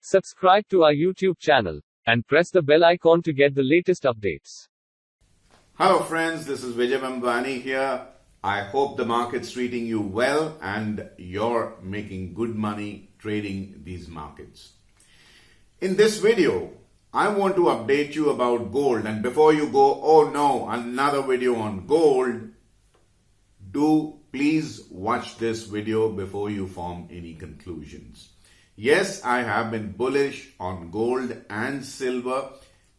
Subscribe to our YouTube channel and press the bell icon to get the latest updates. Hello friends, this is Vijay Mambani here. I hope the market's treating you well and you're making good money trading these markets. In this video, I want to update you about gold, and before you go, oh no, another video on gold, do please watch this video before you form any conclusions. Yes, I have been bullish on gold and silver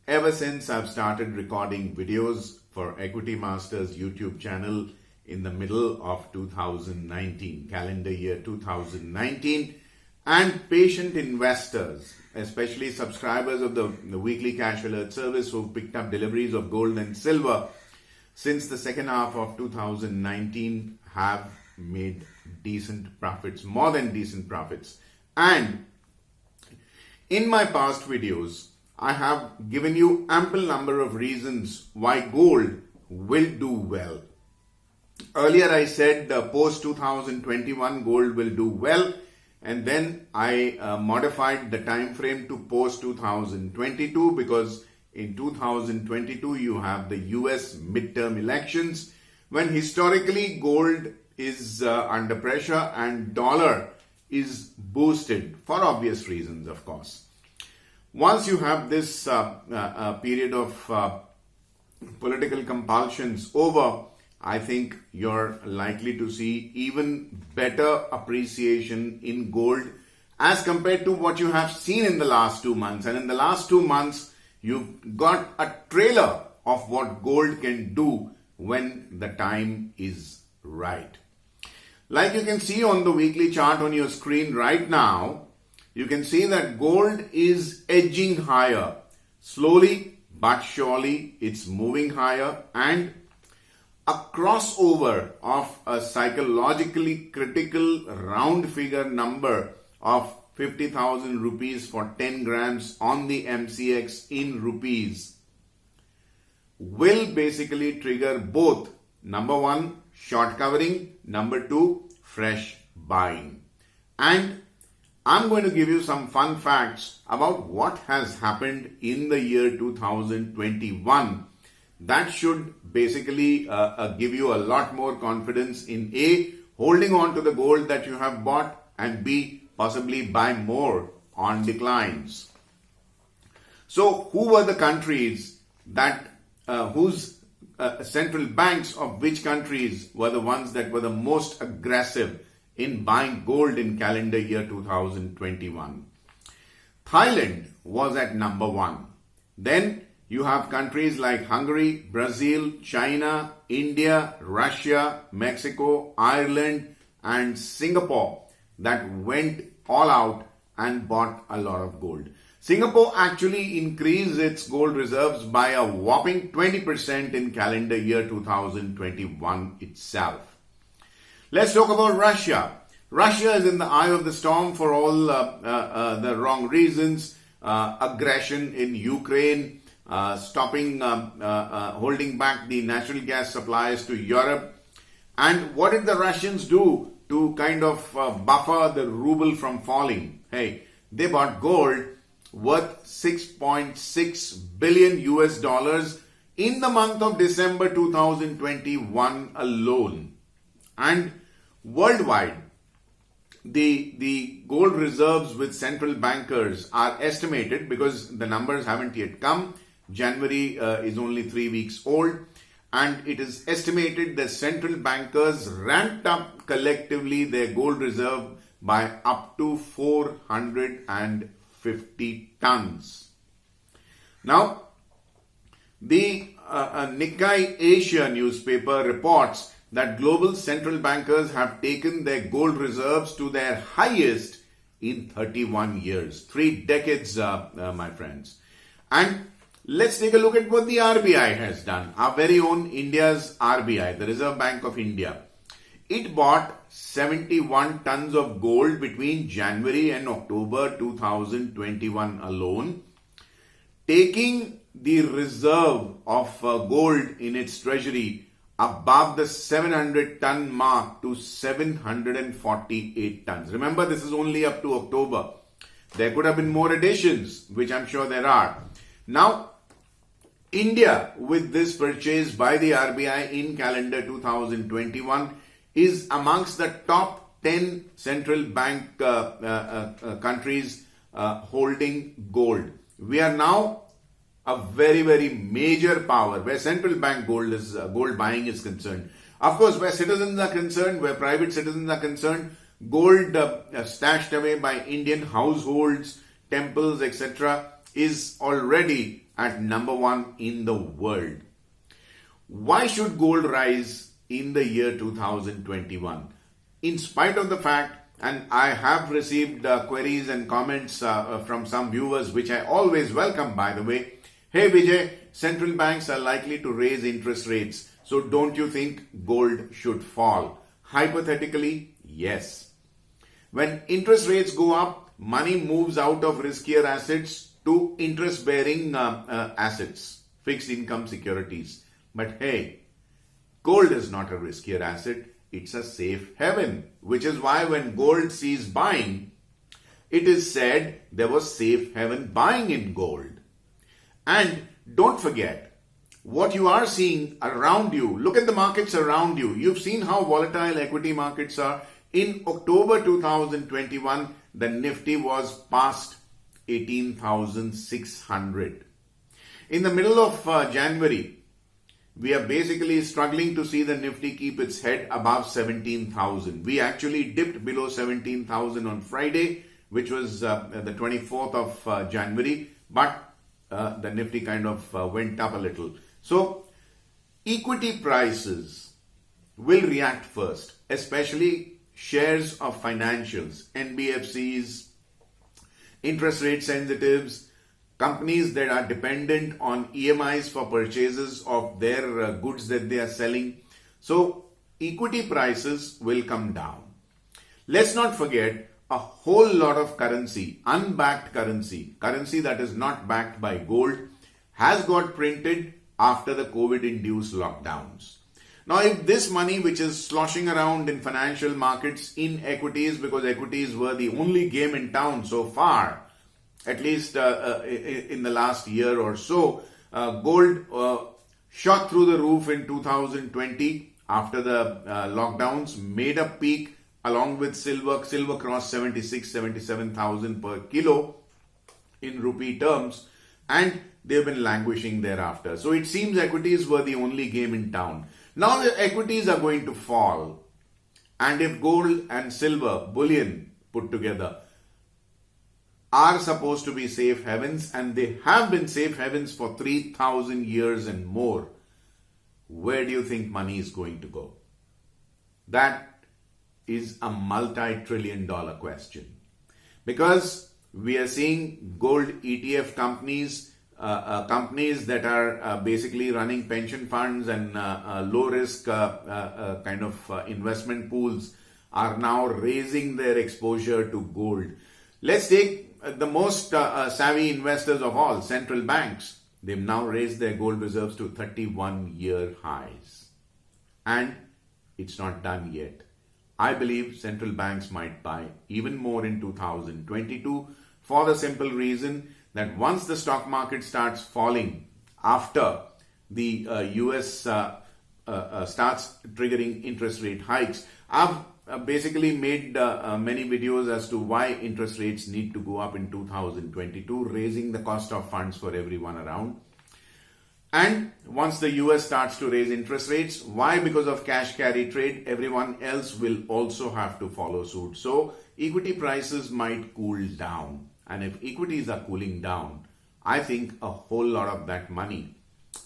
ever since I've started recording videos for Equity Masters YouTube channel in the middle of 2019, calendar year 2019, and patient investors, especially subscribers of the weekly cash alert service who've picked up deliveries of gold and silver since the second half of 2019 have made decent profits, more than decent profits. And in my past videos, I have given you ample number of reasons why gold will do well. Earlier I said post 2021 gold will do well, and then I modified the time frame to post 2022 because in 2022 you have the US midterm elections when historically gold is under pressure and dollar is boosted for obvious reasons, of course. Once you have this period of political compulsions over, I think you're likely to see even better appreciation in gold as compared to what you have seen in the last 2 months. And in the last 2 months, you've got a trailer of what gold can do when the time is right. Like you can see on the weekly chart on your screen right now, you can see that gold is edging higher. Slowly but surely, it's moving higher, and a crossover of a psychologically critical round figure number of 50,000 rupees for 10 grams on the MCX in rupees will basically trigger both, number one, short covering, number two, fresh buying. And I'm going to give you some fun facts about what has happened in the year 2021 that should basically give you a lot more confidence in A, holding on to the gold that you have bought, and B, possibly buy more on declines. So who were the countries that whose central banks of which countries were the ones that were the most aggressive in buying gold in calendar year 2021? Thailand was at number one. Then you have countries like Hungary, Brazil, China, India, Russia, Mexico, Ireland, and Singapore that went all out and bought a lot of gold. Singapore actually increased its gold reserves by a whopping 20% in calendar year 2021 itself. Let's talk about Russia. Russia is in the eye of the storm for all the wrong reasons. Aggression in Ukraine, stopping, holding back the natural gas supplies to Europe. And what did the Russians do to kind of buffer the ruble from falling? Hey, they bought gold worth 6.6 billion US dollars in the month of December 2021 alone. And worldwide, the gold reserves with central bankers are estimated, because the numbers haven't yet come. January is only 3 weeks old, and it is estimated that central bankers ramped up collectively their gold reserve by up to 450 tons. Now, the Nikkei Asia newspaper reports that global central bankers have taken their gold reserves to their highest in 31 years. 3 decades, my friends. And let's take a look at what the RBI has done. Our very own India's RBI, the Reserve Bank of India. It bought 71 tons of gold between January and October 2021 alone, taking the reserve of gold in its treasury above the 700 ton mark to 748 tons. Remember, this is only up to October. There could have been more additions, which I'm sure there are. Now, India, with this purchase by the RBI in calendar 2021, is amongst the top 10 central bank countries holding gold. We are now a very, very major power where central bank gold buying is concerned. Of course, where citizens are concerned, where private citizens are concerned, gold stashed away by Indian households, temples, etc. is already at number one in the world. Why should gold rise in the year 2021? In spite of the fact, and I have received queries and comments from some viewers, which I always welcome, by the way. Hey Vijay, central banks are likely to raise interest rates, so don't you think gold should fall? Hypothetically, yes. When interest rates go up, money moves out of riskier assets to interest-bearing assets, fixed income securities. But hey, gold is not a riskier asset, it's a safe haven, which is why when gold sees buying, it is said there was safe haven buying in gold. And don't forget, what you are seeing around you, look at the markets around you. You've seen how volatile equity markets are. In October 2021, the Nifty was past 18,600. In the middle of January, we are basically struggling to see the Nifty keep its head above 17,000. We actually dipped below 17,000 on Friday, which was the 24th of January, but the Nifty kind of went up a little. So, equity prices will react first, especially shares of financials, NBFCs, interest rate sensitives, companies that are dependent on EMIs for purchases of their goods that they are selling. So equity prices will come down. Let's not forget a whole lot of currency, unbacked currency that is not backed by gold, has got printed after the COVID-induced lockdowns. Now, if this money which is sloshing around in financial markets in equities, because equities were the only game in town so far, at least in the last year or so, gold shot through the roof in 2020 after the lockdowns, made a peak along with silver. Silver crossed 77,000 per kilo in rupee terms, and they've been languishing thereafter. So it seems equities were the only game in town. Now the equities are going to fall, and if gold and silver, bullion put together, are supposed to be safe havens, and they have been safe havens for 3,000 years and more, where do you think money is going to go? That is a multi-trillion-dollar question. Because we are seeing gold ETF companies, companies that are basically running pension funds and low-risk kind of investment pools are now raising their exposure to gold. Let's take the most savvy investors of all, central banks. They've now raised their gold reserves to 31-year highs. And it's not done yet. I believe central banks might buy even more in 2022 for the simple reason that once the stock market starts falling after the US starts triggering interest rate hikes, I've basically made many videos as to why interest rates need to go up in 2022, raising the cost of funds for everyone around. And once the US starts to raise interest rates, why? Because of cash carry trade, everyone else will also have to follow suit. So equity prices might cool down. And if equities are cooling down, I think a whole lot of that money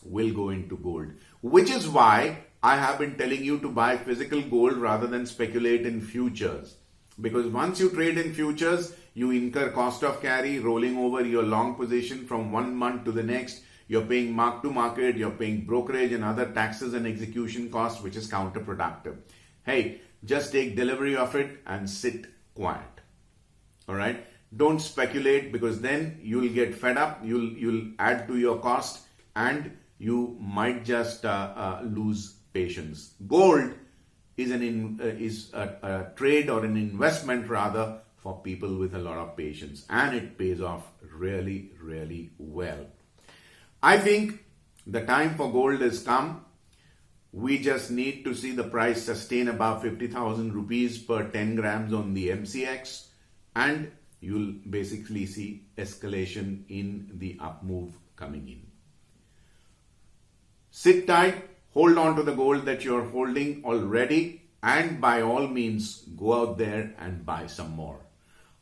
will go into gold, which is why I have been telling you to buy physical gold rather than speculate in futures. Because once you trade in futures, you incur cost of carry, rolling over your long position from 1 month to the next. You're paying mark to market, you're paying brokerage and other taxes and execution costs, which is counterproductive. Hey, just take delivery of it and sit quiet. All right? Don't speculate, because then you'll get fed up, you'll add to your cost, and you might just lose patience. Gold is a trade or an investment rather for people with a lot of patience, and it pays off really, really well. I think the time for gold has come. We just need to see the price sustain above 50,000 rupees per 10 grams on the MCX, and you'll basically see escalation in the up move coming in. Sit tight, hold on to the gold that you're holding already, and by all means, go out there and buy some more.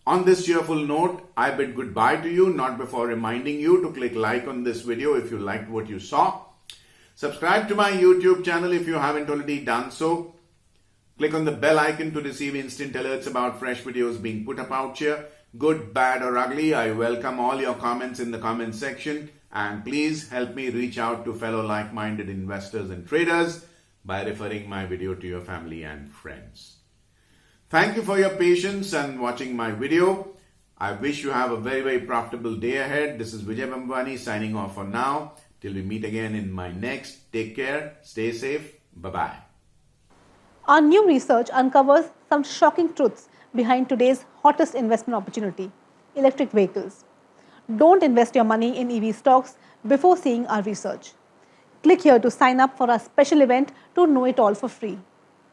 On this cheerful note, I bid goodbye to you, not before reminding you to click like on this video if you liked what you saw. Subscribe to my YouTube channel if you haven't already done so. Click on the bell icon to receive instant alerts about fresh videos being put up out here. Good, bad or ugly, I welcome all your comments in the comment section, and please help me reach out to fellow like-minded investors and traders by referring my video to your family and friends. Thank you for your patience and watching my video. I wish you have a very, very profitable day ahead. This is Vijay Bambani signing off for now. Till we meet again in my next. Take care, stay safe, bye-bye. Our new research uncovers some shocking truths behind today's hottest investment opportunity, electric vehicles. Don't invest your money in EV stocks before seeing our research. Click here to sign up for our special event to know it all for free.